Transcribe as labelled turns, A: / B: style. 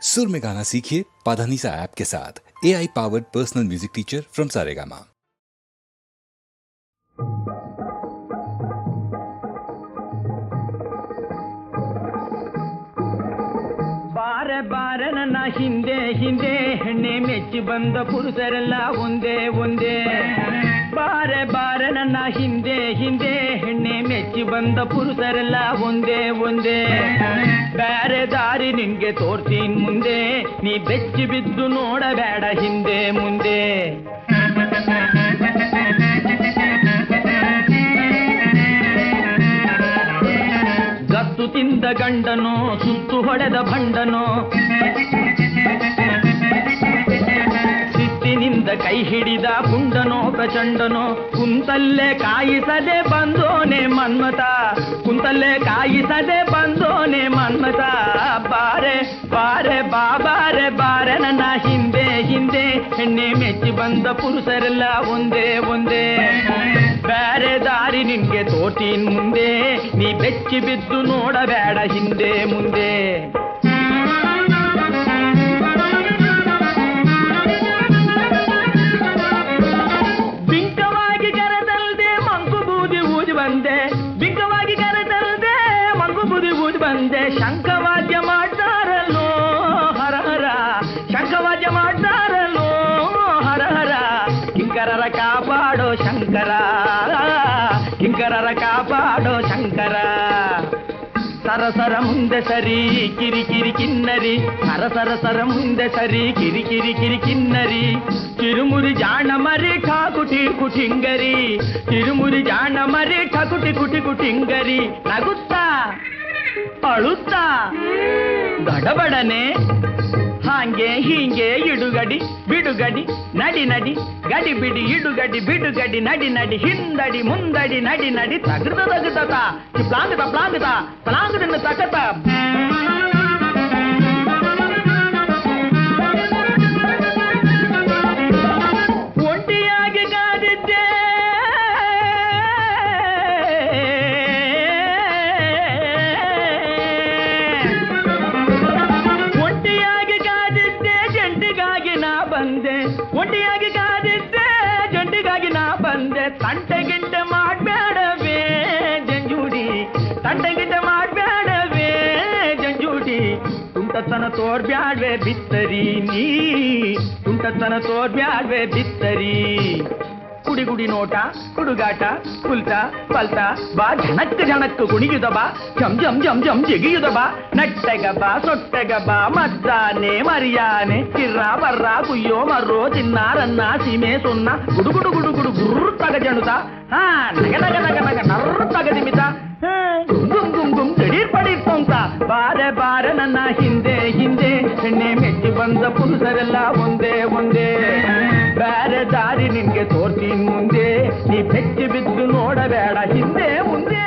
A: सुर में गाना सीखिए पाधानीसा ऐप के साथ। AI powered personal music teacher from Saregama.
B: ಬಾರೆ ಬಾರೆ ನನ್ನ ಹಿಂದೆ ಹಿಂದೆ ಹೆಣ್ಣೆ ಮೆಚ್ಚಿ ಬಂದ ಪುರುಷರೆಲ್ಲ ಒಂದೇ ಒಂದೇ. ಬಾರೆ ಬಾರೆ ನನ್ನ ಹಿಂದೆ ಹಿಂದೆ ಹೆಣ್ಣೆ ಮೆಚ್ಚಿ ಬಂದ ಪುರುಷರೆಲ್ಲ ಒಂದೇ ಒಂದೇ. ಬೇರೆ ದಾರಿ ನಿನ್ಗೆ ತೋರ್ತೀನಿ ಮುಂದೆ, ನೀ ಬೆಚ್ಚಿ ಬಿದ್ದು ನೋಡಬೇಡ ಹಿಂದೆ ಮುಂದೆ. ಗತ್ತು ತಿಂದ ಗಂಡನೋ ಸುತ್ತು ಹೊಡೆದ ಭಂಡನೋ, ಸಿಟ್ಟಿನಿಂದ ಕೈ ಹಿಡಿದ ಪುಂಡನೋ ಪ್ರಚಂಡನೋ, ಕುಂತಲ್ಲೇ ಕಾಯಿಸದೆ ಬಂದೋನೆ ಮನ್ಮತ, ಕುಂತಲ್ಲೇ ಕಾಯಿಸದೆ ಬಂದೋನೆ ಮನ್ಮತ. ಬಾರೆ ಬಾರೆ ಬಾರೆ ಬಾರೆ ನನ್ನ ಹಿಂದೆ ಹಿಂದೆ ಹೆಣ್ಣೆ ಮೆಚ್ಚಿ ಬಂದ ಪುರುಷರೆಲ್ಲ ಒಂದೇ ಒಂದೇ. ಬೇರೆ ದಾರಿ ನಿನ್ಗೆ ತೋರ್ತೀನಿ ಮುಂದೆ, ನೀ ಬೆಚ್ಚಿ ಬಿದ್ದು ನೋಡಬೇಡ ಹಿಂದೆ ಮುಂದೆ. ಬಿಂಕವಾಗಿ ಕರೆದಲ್ದೆ ಮಂಕು ಬೂದಿ ಊದಿ ಬಂದೆ, ಬಿಂಕವಾಗಿ ಕರೆದಲ್ದೆ ಮಂಕು ಬೂದಿ ಊದಿ ಬಂದೆ. ಶಂಖವಾದ್ಯ ಮಾಡ್ತಾರಲ್ಲೋ ಹರ ಹರ, ಶಂಖವಾದ್ಯ ಮಾಡ್ತಾರಲ್ಲೋ ಹರ ಹರ. ಕಿಂಕರರ ಕಾಪಾಡೋ ಶಂಕರ, ಕಿಂಕರರ ಕಾಪಾಡೋ ಶಂಕರ. ಸರಸರ ಮುಂದೆ ಸರಿ ಕಿರಿಕಿರಿ ಕಿನ್ನರಿ, ಸರಸರ ಮುಂದೆ ಸರಿ ಕಿರಿಕಿರಿ ಕಿರಿ ಕಿನ್ನರಿ. ಚಿರುಮುರಿ ಜಾಣ ಮರಿ ಠಾಕುಟಿ ಕುಟಿಂಗರಿ, ಚಿರುಮುರಿ ಜಾಣ ಮರಿ ಠಾಕುಟಿ ಕುಟಿ ಕುಟಿಂಗರಿ. ನಗುತ್ತಾ ಅಳುತ್ತಾ ಗಡಬಡನೆ ಹಾಂಗೆ ಹೀಂಗೆ ಇಡುಗಡಿ ಬಿಡುಗಡಿ ನಡಿ ನಡಿ ಗಡಿ ಬಿಡಿ ಇಡುಗಡಿ ಬಿಡುಗಡಿ ನಡಿ ನಡಿ ಹಿಂದಡಿ ಮುಂದಡಿ ನಡಿ ನಡಿ. ತಗದ ತಗದ ಪ್ಲಾಂಗದ ಪ್ಲಾಂಗದ ಪ್ಲಾಂಗದಿಂದ ತಗತ. ಒಂಟಿಯಾಗಿ ಕಾದಿದ್ದೆ ಒಂಟಿಯಾಗಿ ಕಾದಿದ್ದೆ ಜಂಟಿಗಾಗಿ ನಾ ಬಂದೆ. ತಂಟೆ ಗಿಂಟೆ ಮಾಡ್ಬೇಡವೇ ಜಂಜೂಡಿ, ತಂಟೆ ಗಿಂಟೆ ಮಾಡ್ಬೇಡವೇ ಜಂಜೂಡಿ. ತುಂಟತನ ತೋರ್ಬ್ಯಾಡ್ವೆ ಬಿತ್ತರಿ ನೀ, ತುಂಟತನ ತೋರ್ಬ್ಯಾಡ್ವೆ ಬಿತ್ತರಿ. ಕುಡಿ ಗುಡಿ ನೋಟ ಹುಡುಗಾಟ ಕುಲ್ತ ಪಲ್ತ ಬಾ ಝಣಕ್ ಝಣಕ್ ಕುಣಿಯುದ ಬಾ, ಜಂ ಜಂ ಜಂ ಜಂ ಜಿಗಿಯುದ ಬಾ. ನಟ್ಟೆಗ ಬಾ ಸೊಟ್ಟೆಗ ಬಾ ಮದ್ದಾನೆ ಮರಿಯಾನೆ, ಕಿರ್ರ ಬರ್ರ ಕುಯ್ಯೋ ಮರ್ರೋ ಚಿನ್ನಾರನ್ನ ಸೀಮೆ ಸೊನ್ನ. ಗುಡು ಗುಡು ಗುಡು ಗುಡು ಗುರ್ರ ತಗ ಜಣುತ, ಹಾ ನಗ ನಗ ನಗ ನಗ ನರ್ರ ತಗ ನಿಮಿತ. ಗುಮ್ ಗುಮ್ ಗುಮ್ ದಿಢೀರ್ ಪಡೀರ್ ಸೊಂತ. ಬಾರೆ ಬಾರೆ ನನ್ನ ಹಿಂದೆ ಹಿಂದೆ ಹೆಣ್ಣೆ ಮೆಚ್ಚಿ ಬಂದ ಪುರುಷರೆಲ್ಲ ಒಂದೇ ಒಂದೇ. ಬೇರೆ ದಾರಿ ನಿನ್ಗೆ ತೋರ್ತೀನಿ ಮುಂದೆ, ನೀ ಬೆಚ್ಚಿ ಬಿದ್ದು ನೋಡಬೇಡ ಹಿಂದೆ ಮುಂದೆ.